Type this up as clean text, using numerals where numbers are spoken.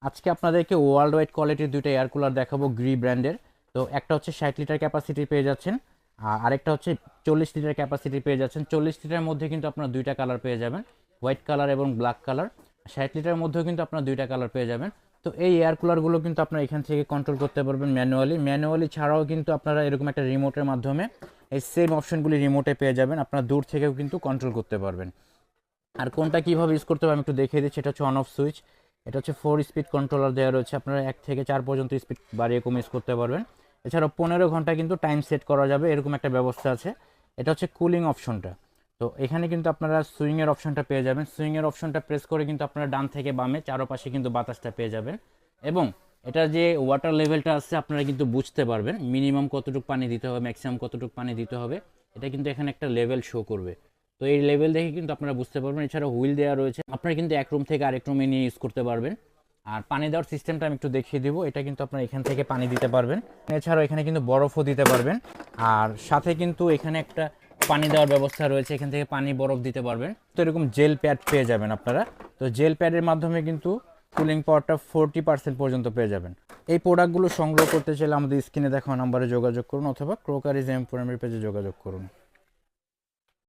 আজকে আপনাদেরকে world wide কোয়ালিটির দুইটা এয়ার কুলার দেখাবো গ্রি ব্র্যান্ডের। তো একটা হচ্ছে 60 লিটার ক্যাপাসিটি পেয়ে যাচ্ছেন, আর আরেকটা হচ্ছে 40 লিটার ক্যাপাসিটি পেয়ে যাচ্ছেন। 40 লিটারের মধ্যে কিন্তু আপনারা দুইটা কালার পেয়ে যাবেন, হোয়াইট কালার এবং ব্ল্যাক কালার। 60 লিটারের মধ্যেও কিন্তু আপনারা দুইটা কালার পেয়ে যাবেন। তো এই এয়ার কুলারগুলো কিন্তু আপনারা এখান থেকে কন্ট্রোল করতে পারবেন ম্যানুয়ালি ছাড়াও কিন্তু আপনারা এরকম একটা রিমোটের মাধ্যমে এই সেম অপশনগুলি রিমোটে পেয়ে যাবেন, আপনারা দূর থেকেও কিন্তু কন্ট্রোল করতে পারবেন। আর কোনটা কীভাবে ইউজ করতে হবে আমি একটু দেখিয়ে দিচ্ছি। এটা হচ্ছে অন অফ সুইচ, এটা হচ্ছে 4 স্পিড কন্ট্রোলার দেওয়া রয়েছে, আপনারা 1 থেকে 4 পর্যন্ত স্পিড বাড়িয়ে কমিয়ে ইউজ করতে পারবেন। এছাড়াও 15 ঘন্টা কিন্তু টাইম সেট করা যাবে, এরকম একটা ব্যবস্থা আছে। এটা হচ্ছে কুলিং অপশনটা। তো এখানে কিন্তু আপনারা সুইংয়ের অপশনটা পেয়ে যাবেন, সুইংয়ের অপশনটা প্রেস করে কিন্তু আপনারা ডান থেকে বামে চারপাশে কিন্তু বাতাসটা পেয়ে যাবেন। এবং এটা যে ওয়াটার লেভেলটা আছে আপনারা কিন্তু বুঝতে পারবেন, মিনিমাম কতটুকু পানি দিতে হবে, ম্যাক্সিমাম কতটুকু পানি দিতে হবে, এটা কিন্তু এখানে একটা লেভেল শো করবে। তো এই লেভেল দেখে কিন্তু আপনারা বুঝতে পারবেন। এছাড়া হুইল দেওয়া রয়েছে, আপনারা কিন্তু এক রুম থেকে আরেক রুমে নিয়ে ইউজ করতে পারবেন। আর পানি দেওয়ার সিস্টেমটা আমি একটু দেখিয়ে দিব। এটা কিন্তু আপনারা এখান থেকে পানি দিতে পারবেন, এছাড়াও এখানে কিন্তু বরফও দিতে পারবেন। আর সাথে কিন্তু এখানে একটা পানি দেওয়ার ব্যবস্থা রয়েছে, এখান থেকে পানি বরফ দিতে পারবেন। তো এরকম জেল প্যাড পেয়ে যাবেন আপনারা। তো জেল প্যাডের মাধ্যমে কিন্তু কুলিং পাওয়ারটা 40% পর্যন্ত পেয়ে যাবেন। এই প্রোডাক্টগুলো সংগ্রহ করতে চাইলে আমাদের স্ক্রিনে দেখানো নাম্বারে যোগাযোগ করুন, অথবা ক্রোকারিজ এমপোরিয়ামের পেজে যোগাযোগ করুন।